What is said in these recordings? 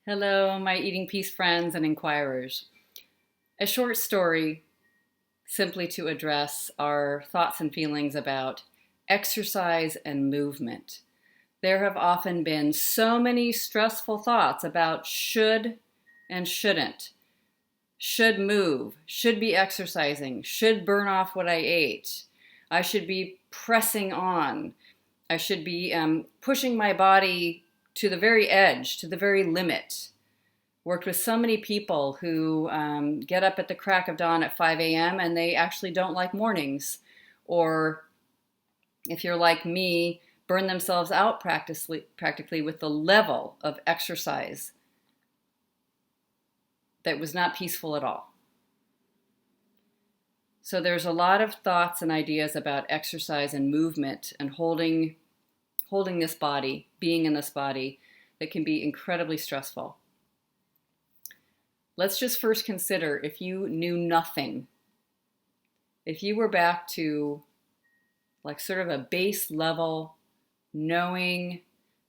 Hello, my Eating Peace friends and inquirers. A short story simply to address our thoughts and feelings about exercise and movement. There have often been so many stressful thoughts about should and shouldn't. Should move, should be exercising, should burn off what I ate. I should be pressing on. I should be pushing my body to the very edge, to the very limit. Worked with so many people who get up at the crack of dawn at 5 a.m. and they actually don't like mornings. Or if you're like me, burn themselves out practically with the level of exercise that was not peaceful at all. So there's a lot of thoughts and ideas about exercise and movement and holding this body, being in this body, that can be incredibly stressful. Let's just first consider if you knew nothing, if you were back to like sort of a base level, knowing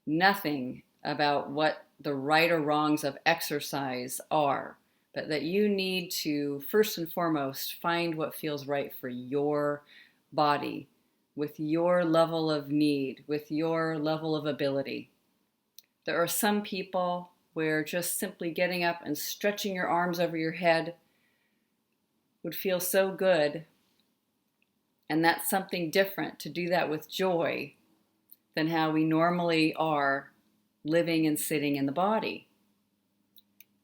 nothing about what the right or wrongs of exercise are, but that you need to first and foremost find what feels right for your body, with your level of need, with your level of ability. There are some people where just simply getting up and stretching your arms over your head would feel so good. And that's something different to do that with joy than how we normally are living and sitting in the body.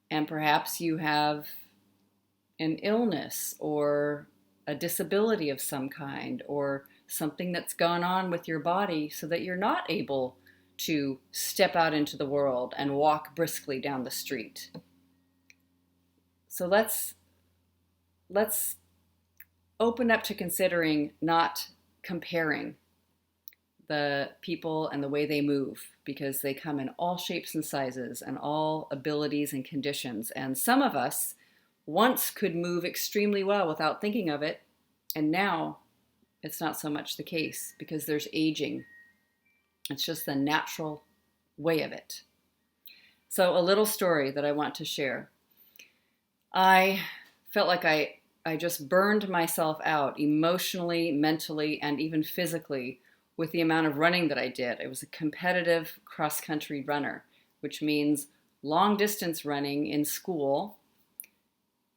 And perhaps you have an illness or a disability of some kind or something that's gone on with your body so that you're not able to step out into the world and walk briskly down the street. So let's open up to considering not comparing the people and the way they move, because they come in all shapes and sizes and all abilities and conditions. And some of us once could move extremely well without thinking of it, and now it's not so much the case because there's aging. It's just the natural way of it. So a little story that I want to share. I felt like I just burned myself out emotionally, mentally, and even physically with the amount of running that I did. I was a competitive cross-country runner, which means long distance running in school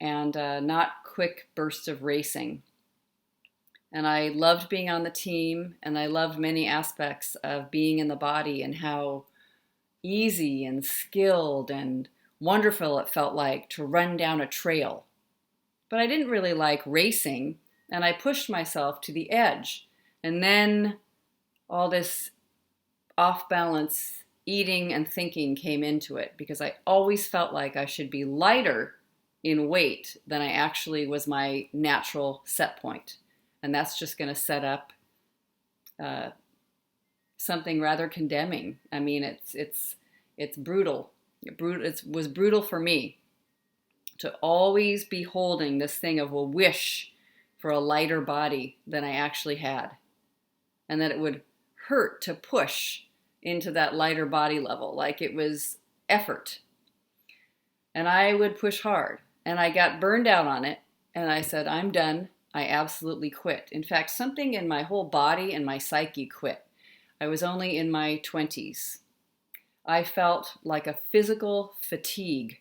and not quick bursts of racing. And I loved being on the team, and I loved many aspects of being in the body and how easy and skilled and wonderful it felt like to run down a trail. But I didn't really like racing, and I pushed myself to the edge. And then all this off-balance eating and thinking came into it because I always felt like I should be lighter in weight than I actually was my natural set point. And that's just going to set up something rather condemning. I mean, it's brutal. It was brutal for me to always be holding this thing of a wish for a lighter body than I actually had, and that it would hurt to push into that lighter body level, like it was effort. And I would push hard, and I got burned out on it, and I said, I'm done. I absolutely quit. In fact, something in my whole body and my psyche quit. I was only in my 20s. I felt like a physical fatigue.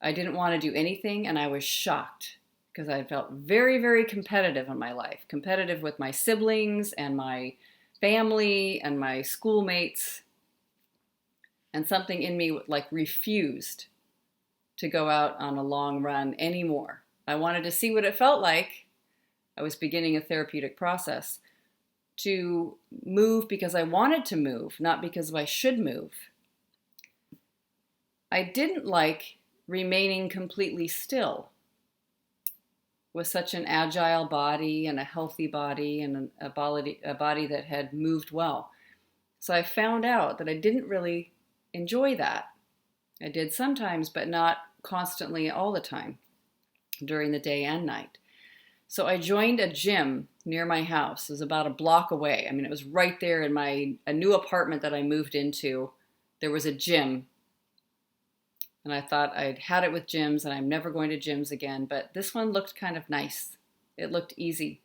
I didn't want to do anything, and I was shocked because I felt very, very competitive in my life. Competitive with my siblings and my family and my schoolmates. And something in me like refused to go out on a long run anymore. I wanted to see what it felt like. I was beginning a therapeutic process to move because I wanted to move, not because I should move. I didn't like remaining completely still with such an agile body and a healthy body and a body that had moved well. So I found out that I didn't really enjoy that. I did sometimes, but not constantly all the time during the day and night. So I joined a gym near my house. It was about a block away. I mean, it was right there in a new apartment that I moved into. There was a gym And I thought I'd had it with gyms and I'm never going to gyms again, but this one looked kind of nice. It looked easy.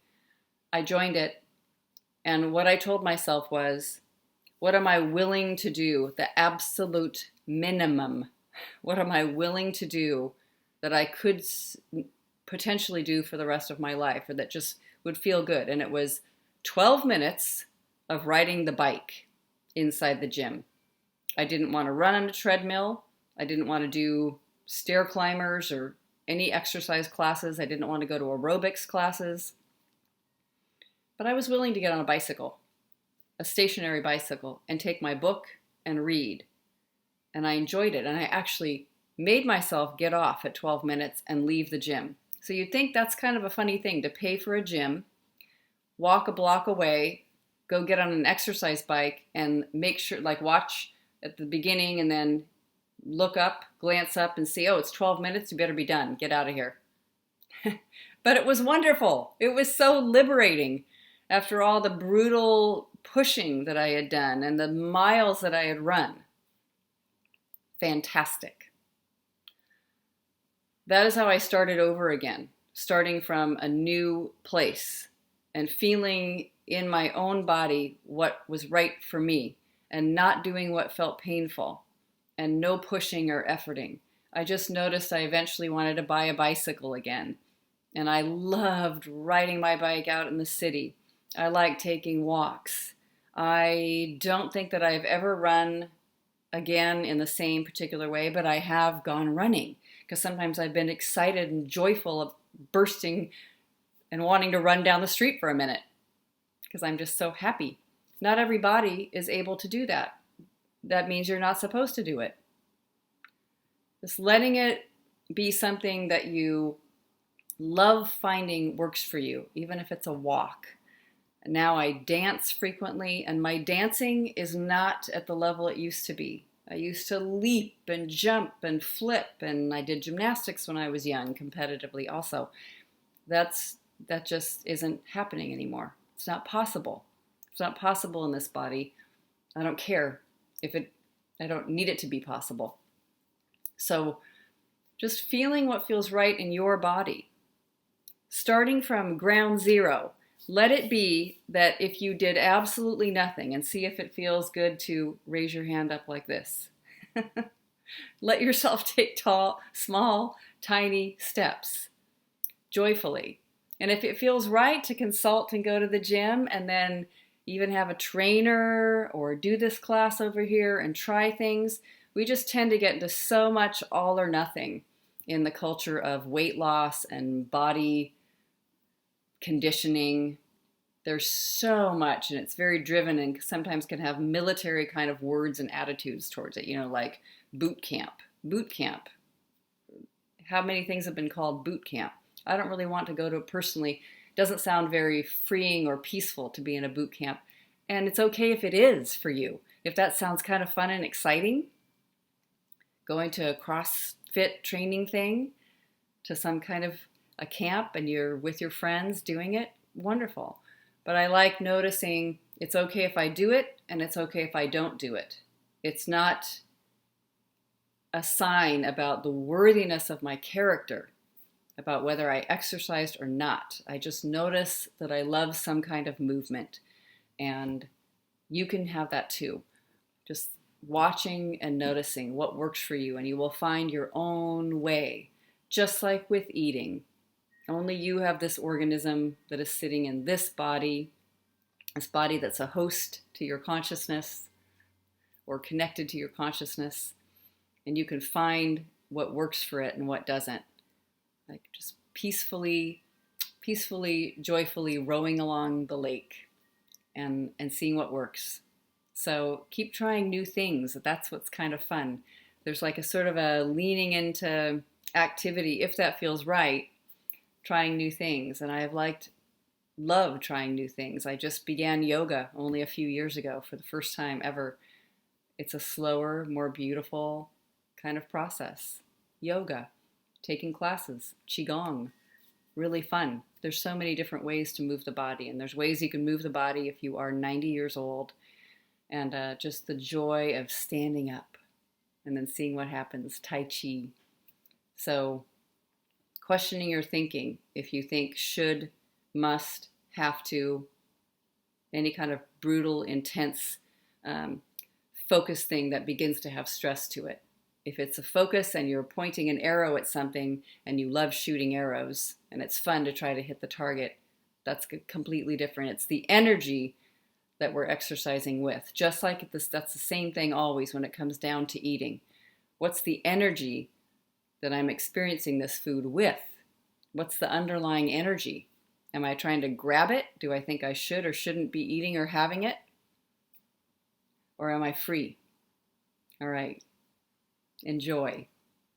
I joined it, and what I told myself was, what am I willing to do? The absolute minimum. What am I willing to do that I could potentially do for the rest of my life, or that just would feel good? And it was 12 minutes of riding the bike inside the gym. I didn't want to run on a treadmill. I didn't want to do stair climbers or any exercise classes. I didn't want to go to aerobics classes. But I was willing to get on a bicycle, a stationary bicycle, and take my book and read. And I enjoyed it. And I actually made myself get off at 12 minutes and leave the gym. So you'd think that's kind of a funny thing, to pay for a gym, walk a block away, go get on an exercise bike, and make sure, like, watch at the beginning and then look up, glance up and see, oh, it's 12 minutes, you better be done, get out of here. But it was wonderful. It was so liberating after all the brutal pushing that I had done and the miles that I had run. Fantastic. That is how I started over again, starting from a new place and feeling in my own body what was right for me and not doing what felt painful and no pushing or efforting. I just noticed I eventually wanted to buy a bicycle again. And I loved riding my bike out in the city. I like taking walks. I don't think that I've ever run again in the same particular way, but I have gone running because sometimes I've been excited and joyful of bursting and wanting to run down the street for a minute because I'm just so happy. Not everybody is able to do that. That means you're not supposed to do it. Just letting it be something that you love finding works for you, even if it's a walk. Now I dance frequently, and my dancing is not at the level it used to be. I used to leap and jump and flip, and I did gymnastics when I was young, competitively also. That just isn't happening anymore. It's not possible. It's not possible in this body. I don't care I don't need it to be possible. So just feeling what feels right in your body. Starting from ground zero, let it be that if you did absolutely nothing, and see if it feels good to raise your hand up like this. Let yourself take small, tiny steps, joyfully. And if it feels right to consult and go to the gym and then even have a trainer or do this class over here and try things, we just tend to get into so much all or nothing in the culture of weight loss and body conditioning. There's so much, and it's very driven and sometimes can have military kind of words and attitudes towards it, like boot camp. Boot camp. How many things have been called boot camp? I don't really want to go to it personally. It doesn't sound very freeing or peaceful to be in a boot camp. And it's okay if it is for you. If that sounds kind of fun and exciting, going to a CrossFit training thing, to some kind of a camp, and you're with your friends doing it, wonderful. But I like noticing it's okay if I do it, and it's okay if I don't do it. It's not a sign about the worthiness of my character, about whether I exercised or not. I just notice that I love some kind of movement, and you can have that too. Just watching and noticing what works for you, and you will find your own way, just like with eating. Only you have this organism that is sitting in this body that's a host to your consciousness or connected to your consciousness, and you can find what works for it and what doesn't. Like just peacefully, joyfully rowing along the lake and seeing what works. So keep trying new things. That's what's kind of fun. There's like a sort of a leaning into activity, if that feels right, trying new things. And I have loved trying new things. I just began yoga only a few years ago for the first time ever. It's a slower, more beautiful kind of process. Yoga, taking classes, qigong, really fun. There's so many different ways to move the body, and there's ways you can move the body if you are 90 years old, and just the joy of standing up and then seeing what happens. Tai Chi. So questioning your thinking. If you think should, must, have to, any kind of brutal, intense, focus thing that begins to have stress to it. If it's a focus and you're pointing an arrow at something and you love shooting arrows and it's fun to try to hit the target, that's completely different. It's the energy that we're exercising with. Just like that's the same thing always when it comes down to eating. What's the energy that I'm experiencing this food with? What's the underlying energy? Am I trying to grab it? Do I think I should or shouldn't be eating or having it? Or am I free? All right. Enjoy.